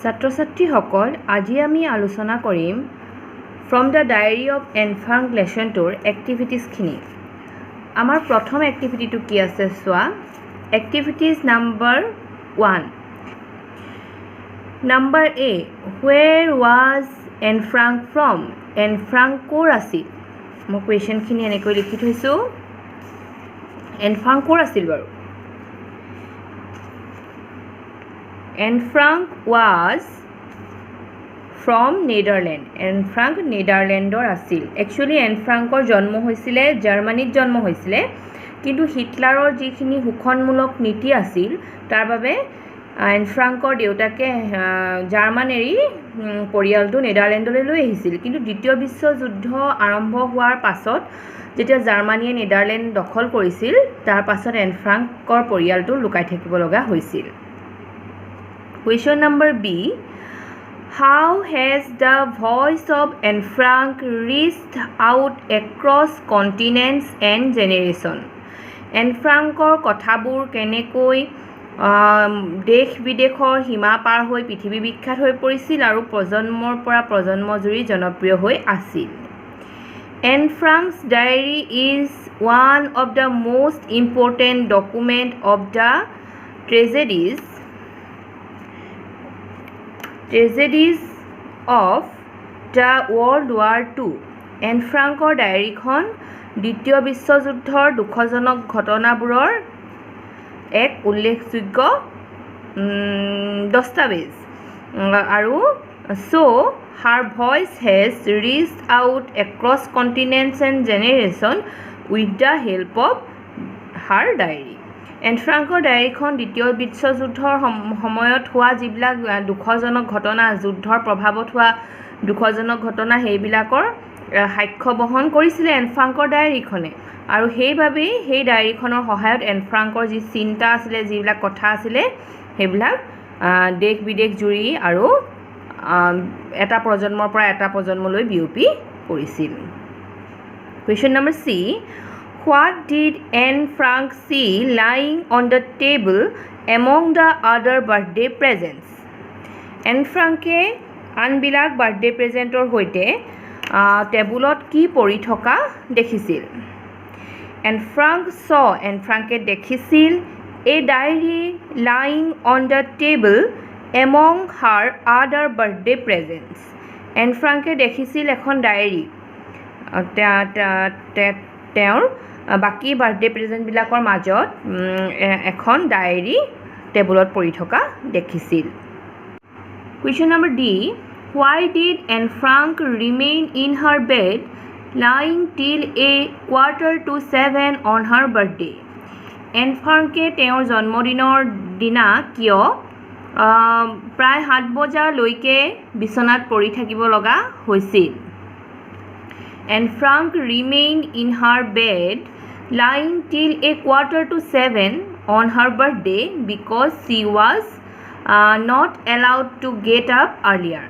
ছাত্ৰ ছাত্ৰীসকল আজি আমি আলোচনা কৰিম from the diary of Anne Frank লেচনটোৰ এক্টিভিটিজখিনি। আমাৰ প্ৰথম এক্টিভিটিটো কি আছে চোৱা। Activities number 1। Number A, where was Anne Frank from? Anne Frank ক'ৰ আছিল? মই কুৱেশ্যনখিনি এনেকৈ লিখি থৈছোঁ। এন ফ্ৰাংক ক'ৰ আছিল বাৰু? Anne Frank was from Netherland. Anne Frank নেডাৰলেণ্ডৰ আছিল। একচুৱেলি এন ফ্ৰাংকৰ জন্ম হৈছিলে জাৰ্মানীত জন্ম হৈছিলে, কিন্তু হিটলাৰৰ যিখিনি শোষণমূলক নীতি আছিল তাৰ বাবে এন ফ্ৰাংকৰ দেউতাকে জাৰ্মান এৰি পৰিয়ালটো নেডাৰলেণ্ডলৈ লৈ আহিছিল। কিন্তু দ্বিতীয় বিশ্বযুদ্ধ আৰম্ভ হোৱাৰ পাছত যেতিয়া জাৰ্মানীয়ে নেডাৰলেণ্ড দখল কৰিছিল তাৰ পাছত এন ফ্ৰাংকৰ পৰিয়ালটো লুকাই থাকিব লগা হৈছিল। Question number B. How has the voice of Anne Frank reached out across continents and generation? Anne ফ্ৰাংকৰ কথাবোৰ কেনেকৈ দেশ বিদেশৰ সীমা পাৰ হৈ পৃথিৱী বিখ্যাত হৈ পৰিছিল আৰু প্ৰজন্মৰ পৰা প্ৰজন্ম জুৰি জনপ্ৰিয় হৈ আছিল। Anne Frank's diary is one of the most important document of the tragedies of the World War II. Anne ফ্ৰাংকৰ ডায়েৰীখন দ্বিতীয় বিশ্বযুদ্ধৰ দুখজনক ঘটনাবোৰৰ এক উল্লেখযোগ্য দস্তাবেজ আৰু her voice has reached out across continents and generation with the help of her diary. Anne ফ্ৰাংকৰ ডায়েৰীখন দ্বিতীয় বিশ্বযুদ্ধৰ সময়ত হোৱা যিবিলাক দুখজনক ঘটনা, যুদ্ধৰ প্ৰভাৱত হোৱা দুখজনক ঘটনা, সেইবিলাকৰ সাক্ষ্য বহন কৰিছিলে এন ফ্ৰাংকৰ ডায়েৰীখনে। আৰু সেইবাবেই সেই ডায়েৰীখনৰ সহায়ত এন ফ্ৰাংকৰ যি চিন্তা আছিলে, যিবিলাক কথা আছিলে, সেইবিলাক দেশ বিদেশ জুৰি আৰু এটা প্ৰজন্মৰ পৰা এটা প্ৰজন্মলৈ বিয়পি পৰিছিল। Question number C. What did Anne Frank see lying on the table among the other birthday presents? Anne ফ্ৰাংকে আনবিলাক বাৰ্থডে প্ৰেজেণ্টৰ সৈতে টেবুলত কি পৰি থকা দেখিছিল? এন ফ্ৰাংকে দেখিছিল a diary lying on the table among her other birthday presents. Anne ফ্ৰাংকে দেখিছিল এখন ডায়েৰী তেওঁৰ বাকী বাৰ্থডে প্ৰেজেণ্টবিলাকৰ মাজত এখন ডায়েৰী টেবুলত পৰি থকা দেখিছিল। Question number D. Why did Anne Frank remain in her bed lying till 6:45 on her birthday? N ফ্ৰাংকে তেওঁৰ জন্মদিনৰ দিনা কিয় প্ৰায় 7 বজালৈকে বিচনাত পৰি থাকিব লগা হৈছিল? Anne Frank remained in her bed lying till 6:45 on her birthday because she was not allowed to get up earlier.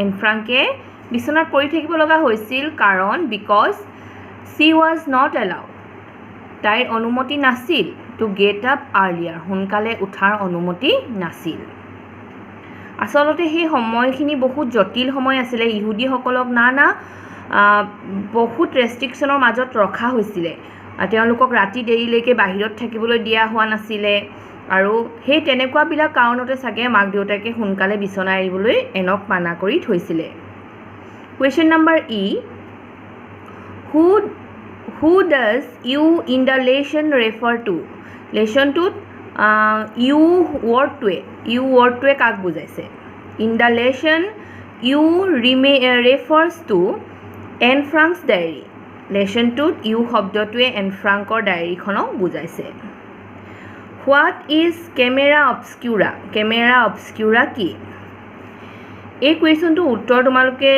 Anne ফ্ৰাংকে বিচনাত পৰি থাকিব লগা হৈছিল কাৰণ because she was not allowed, তাইৰ অনুমতি নাছিল, to get up earlier, সোনকালে উঠাৰ অনুমতি নাছিল। আচলতে সেই সময়খিনি বহুত জটিল সময় আছিলে। ইহুদীসকলক নানা বহুত ৰেষ্ট্ৰিকশ্যনৰ মাজত ৰখা হৈছিলে। তেওঁলোকক ৰাতি দেৰিলৈকে বাহিৰত থাকিবলৈ দিয়া হোৱা নাছিলে আৰু সেই তেনেকুৱাবিলাক কাৰণতে চাগে মাক দেউতাকে সোনকালে বিচনা এৰিবলৈ এনক মানা কৰি থৈছিলে। Question number E. Who does you in the lesson refer to? লেচনটোত ইউ ৱৰ্ডটোৱে কাক বুজাইছে? In the lesson you refers to Anne Frank's diary. লেচনটোত ইউ শব্দটোৱে এন ফ্ৰাংকৰ ডায়েৰীখনক বুজাইছে। What is camera obscura? Camera obscura কি? এই কুৱেশ্যনটোৰ উত্তৰ তোমালোকে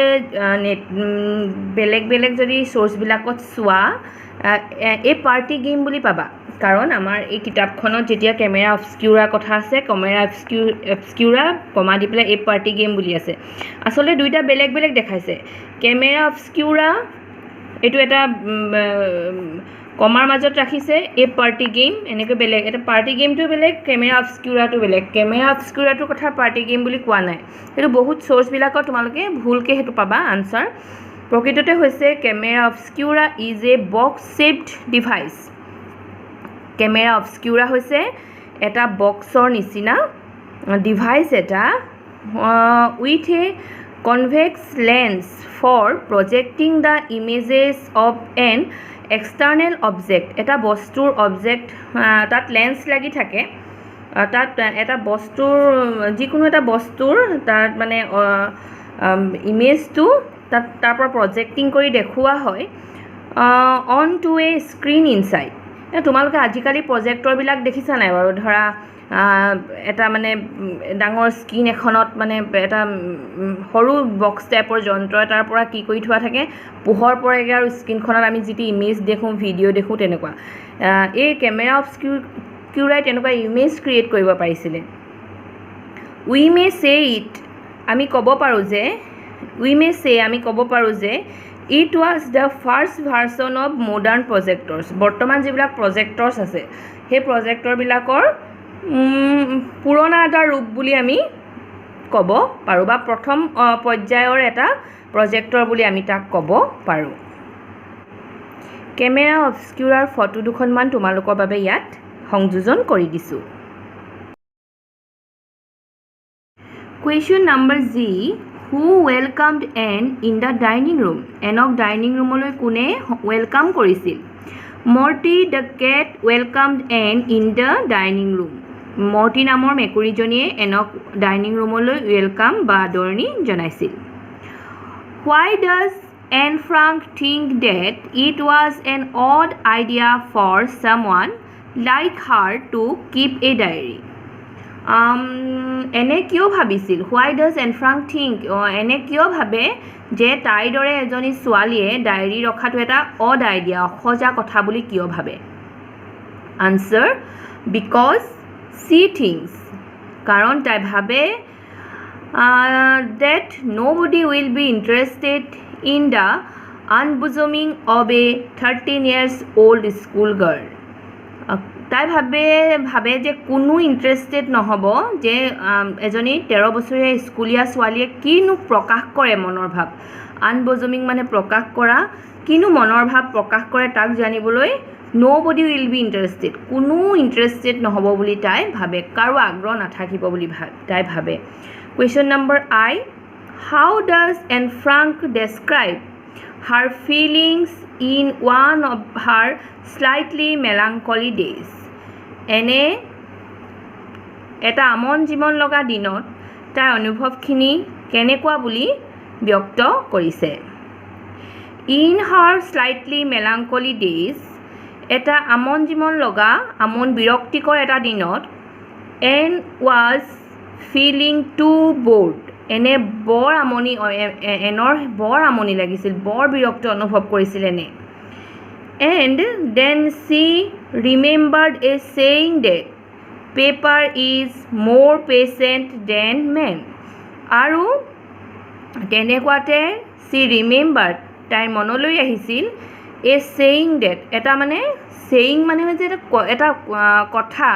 বেলেগ বেলেগ যদি চ'ৰ্চবিলাকত চোৱা এই পাৰ্টি গেম বুলি পাবা। কাৰণ আমাৰ এই কিতাপখনত যেতিয়া কেমেৰা অবস্কিউৰা কথা আছে, কেমেৰা অবস্কিউৰা কমা দি পেলাই এই পাৰ্টি গেম বুলি আছে। আচলতে দুইটা বেলেগ বেলেগ দেখাইছে। কেমেৰা অবস্কিউৰা এইটো এটা কমাৰ মাজত ৰাখিছে এ পাৰ্টি গেম এনেকৈ বেলেগ এটা পাৰ্টি গেমটো বেলেগ কেমেৰা অবস্কিউৰাটো বেলেগ কেমেৰা অবস্কিউৰাটোৰ কথা পাৰ্টি গেম বুলি কোৱা নাই সেইটো বহুত চ'ৰ্চবিলাকত তোমালোকে ভুলকৈ সেইটো পাবা আনচাৰ প্ৰকৃততে হৈছে camera obscura is a box shaped device camera obscura হৈছে এটা বক্সৰ নিচিনা ডিভাইচ এটা with a convex lens for projecting the images of an external object এটা বস্তুৰ অবজেক্ট তাত লেন্স লাগি থাকে তাত এটা বস্তুৰ যিকোনো এটা বস্তুৰ তাত মানে ইমেজটো তাত তাৰ পৰা প্ৰজেক্টিং কৰি দেখুওৱা হয় on to a screen inside তোমালোকে আজিকালি প্ৰজেক্টৰবিলাক দেখিছা নাই বাৰু ধৰা এটা মানে ডাঙৰ স্ক্ৰীন এখনত মানে এটা সৰু বক্স টাইপৰ যন্ত্ৰ এটাৰ পৰা কি কৰি থোৱা থাকে পোহৰ পৰেগৈ আৰু স্ক্ৰীনখনত আমি যিটো ইমেজ দেখোঁ ভিডিঅ' দেখোঁ তেনেকুৱা এই কেমেৰা অবস্কিউৰাই তেনেকুৱা ইমেজ ক্ৰিয়েট কৰিব পাৰিছিলে উই মে চে ইট আমি ক'ব পাৰোঁ যে it was the first version of modern projectors বৰ্তমান যিবিলাক প্ৰজেক্টৰ্ছ আছে সেই প্ৰজেক্টৰবিলাকৰ পুৰণা এটা ৰূপ বুলি আমি ক'ব পাৰোঁ বা প্ৰথম পৰ্যায়ৰ এটা প্ৰজেক্টৰ বুলি আমি তাক ক'ব পাৰোঁ কেমেৰা অবস্কিউৰাৰ ফটো দুখনমান তোমালোকৰ বাবে ইয়াত সংযোজন কৰি দিছোঁ question number G who welcomed Anne in the dining room এনক ডাইনিং ৰুমলৈ কোনে ৱেলকাম কৰিছিল Morty the cat welcomed Anne in the dining room Morty নামৰ মেকুৰীজনীয়ে এনক ডাইনিং ৰুমলৈ ৱেলকাম বা আদৰণি জনাইছিল why does Anne Frank think that it was an odd idea for someone like her to keep a diary এনে কিয় ভাবিছিল why does Anne Frank think এনে কিয় ভাবে যে তাইৰ দৰে এজনী ছোৱালীয়ে ডায়েৰী ৰখাটো এটা অড আইডিয়া অসজা কথা বুলি কিয় ভাবে আনচাৰ বিকজ চি থিংছ কাৰণ তাই ভাবে that nobody will be interested in the unbosoming of a 13 years old school girl তাই ভাবে যে কোনো ইণ্টাৰেষ্টেড নহ'ব যে এজনী 13 বছৰীয়া স্কুলীয়া ছোৱালীয়ে কিনো প্ৰকাশ কৰে মনৰ ভাৱ আনবজমিং মানে প্ৰকাশ কৰা কিনো মনৰ ভাৱ প্ৰকাশ কৰে তাক জানিবলৈ nobody will be interested কোনো ইণ্টাৰেষ্টেড নহ'ব বুলি তাই ভাবে কাৰো আগ্ৰহ নাথাকিব বুলি তাই ভাবে Question number I. How does Anne Frank describe her feelings in one of her slightly melancholy days? এনে এটা আমন জীৱন লগা দিনত তাইৰ অনুভৱখিনি কেনেকুৱা বুলি ব্যক্ত কৰিছে In her slightly melancholy days এটা আমন জীৱন লগা আমন বিৰক্তিকৰ এটা দিনত Anne was feeling too bored এনে এনৰ বৰ আমনি লাগিছিল বৰ বিৰক্ত অনুভৱ কৰিছিল এনে and then she remembered a saying that paper is more patient than man আৰু তেনেকুৱাতে she remembered তাইৰ মনলৈ আহিছিল a saying that এটা মানে saying মানে হৈছে এটা কথা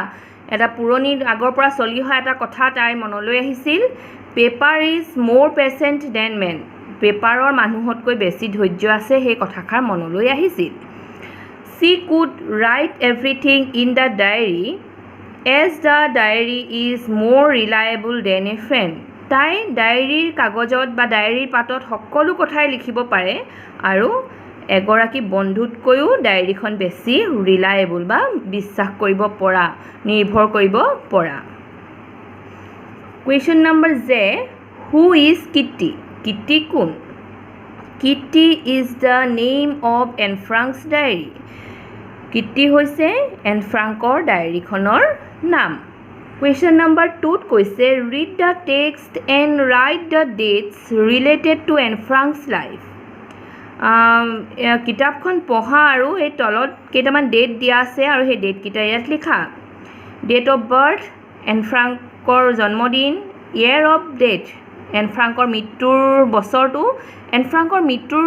এটা পুৰণি আগৰ পৰা চলি অহা এটা কথা তাই মনলৈ আহিছিল paper is more patient than man পেপাৰৰ মানুহতকৈ বেছি ধৈৰ্য আছে সেই কথাষাৰ মনলৈ আহিছিল সি could write everything in the diary as the diary is more reliable then A friend তাই ডায়েৰীৰ কাগজত বা ডায়েৰীৰ পাতত সকলো কথাই লিখিব পাৰে আৰু এগৰাকী বন্ধুতকৈও ডায়েৰীখন বেছি ৰিলায়েবল বা বিশ্বাস কৰিব পৰা নিৰ্ভৰ কৰিব পৰা question number J who is Kitty Kitty কোন Kitty is the name of Anne Frank's diary Kitty হৈছে এন ফ্ৰাংকৰ ডায়েৰীখনৰ নাম কুৱেশ্যন নম্বৰ 2ত কৈছে read the text and write the dates related to Anne Frank's life কিতাপখন পঢ়া আৰু এই তলত কেইটামান ডেট দিয়া আছে আৰু সেই ডেটকেইটা ইয়াত লিখা ডেট অফ বাৰ্থ এন ফ্ৰাংকৰ জন্মদিন ইয়েৰ অফ ডেথ এন ফ্ৰাংকৰ মৃত্যুৰ বছৰটো এন ফ্ৰাংকৰ মৃত্যুৰ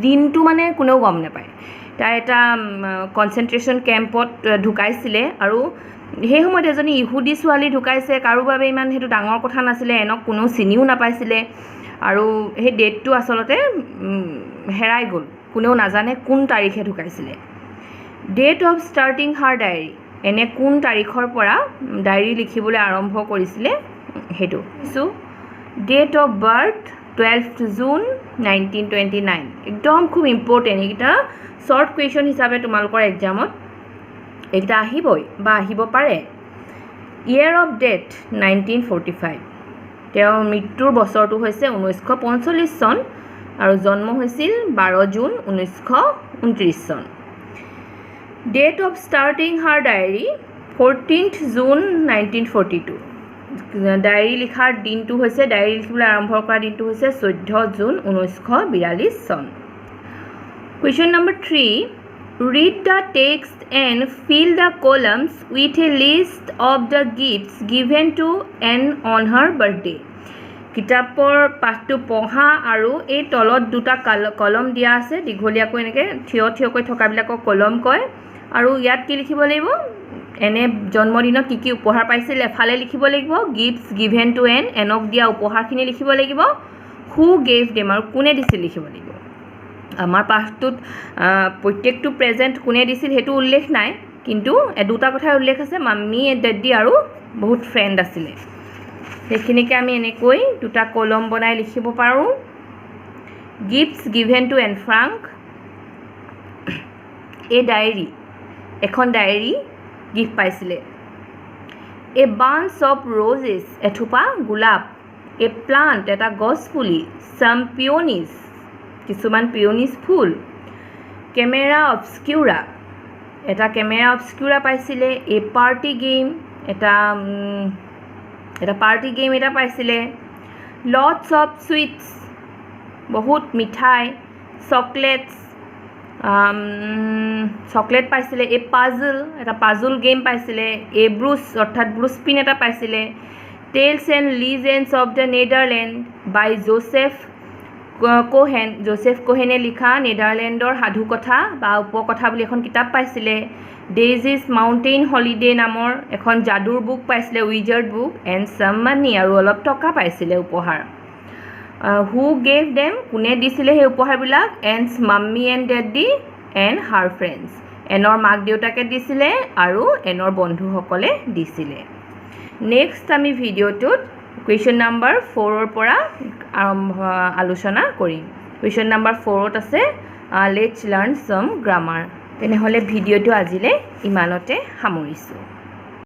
দিনটো মানে কোনেও গম নাপায় তাই এটা কনচেনট্ৰেশ্যন কেম্পত ঢুকাইছিলে আৰু সেই সময়ত এজনী ইহুদী ছোৱালী ঢুকাইছে কাৰো বাবে ইমান সেইটো ডাঙৰ কথা নাছিলে এনক কোনেও চিনিও নাপাইছিলে আৰু সেই ডেটটো আচলতে হেৰাই গ'ল কোনেও নাজানে কোন তাৰিখে ঢুকাইছিলে date of starting her diary এনে কোন তাৰিখৰ পৰা ডায়েৰী লিখিবলৈ আৰম্ভ কৰিছিলে সেইটো চ' date of birth 12th June 1929 একদম খুব ইম্পৰ্টেণ্ট এইকেইটা শ্বৰ্ট কুৱেশ্যন হিচাপে তোমালোকৰ এক্সামত এইকেইটা আহিবই বা আহিব পাৰে ইয়েৰ অফ ডেথ 1945 তেওঁৰ মৃত্যুৰ বছৰটো হৈছে 1945 চন আৰু জন্ম হৈছিল 12 জুন 1929 চন date of starting her diary 14th June 1942 diary লিখাৰ দিনটো হৈছে ডায়েৰী লিখিবলৈ আৰম্ভ কৰা দিনটো হৈছে 14 জুন 1942 চন question number 3 read the text and fill the columns with a list of the gifts given to Anne on her birthday কিতাপৰ পাঠটো পঢ়া আৰু এই তলত দুটা কলম দিয়া আছে দীঘলীয়াকৈ এনেকৈ থিয়কৈ থকাবিলাকক কলম কয় আৰু ইয়াত কি লিখিব লাগিব এনে জন্মদিনত কি কি উপহাৰ পাইছিল এফালে লিখিব লাগিব গিফ্টছ গিভেন টু এনক দিয়া উপহাৰখিনি লিখিব লাগিব হু গেভ দেম আৰু কোনে দিছিল লিখিব লাগিব আমাৰ পাঠটোত প্ৰত্যেকটো প্ৰেজেণ্ট কোনে দিছিল সেইটো উল্লেখ নাই কিন্তু দুটা কথাৰ উল্লেখ আছে মাম্মি ডেডি আৰু বহুত ফ্ৰেণ্ড আছিলে সেইখিনিকে আমি এনেকৈ দুটা কলম বনাই লিখিব পাৰোঁ gifts given to Anne Frank এই ডায়েৰী এখন ডায়েৰী গিফ্ট পাইছিলে এ বাঞ্চ অফ ৰ'জেছ এথোপা গোলাপ এ প্লাণ্ট এটা গছপুলি চাম পিয়নিজ কিছুমান পিয়নিজ ফুল কেমেৰা অবস্কিউৰা এটা কেমেৰা অবস্কিউৰা পাইছিলে এ পাৰ্টি গেম এটা পাৰ্টি গেম এটা পাইছিলে লটছ অফ চুইটছ বহুত মিঠাই চকলেট পাইছিলে এ পাজল এটা পাজল গেম পাইছিলে এ ব্ৰুচ অৰ্থাৎ ব্ৰুচ পিন এটা পাইছিলে tales and legends of the Netherland by Joseph কোহেনে লিখা নেডাৰলেণ্ডৰ সাধুকথা বা উপকথা বুলি এখন কিতাপ পাইছিলে ডেইজিজ মাউণ্টেইন হলিডে নামৰ এখন যাদুৰ বুক পাইছিলে উইজাৰ্ড বুক এণ্ড চাম মানি আৰু অলপ টকা পাইছিলে উপহাৰ হু গেভ দেম কোনে দিছিলে সেই উপহাৰবিলাক এণ্ডছ mummy and daddy and her friends এনৰ মাক দেউতাকে দিছিলে আৰু এনৰ বন্ধুসকলে দিছিলে নেক্সট আমি ভিডিঅ'টোত কুৱেশ্যন নম্বৰ 4ৰ পৰা আলোচনা কৰিম কুৱেশ্যন নম্বৰ 4ত আছে লেটছ লাৰ্ণ চাম গ্ৰামাৰ তেনেহ'লে ভিডিঅ'টো আজিলৈ ইমানতে সামৰিছোঁ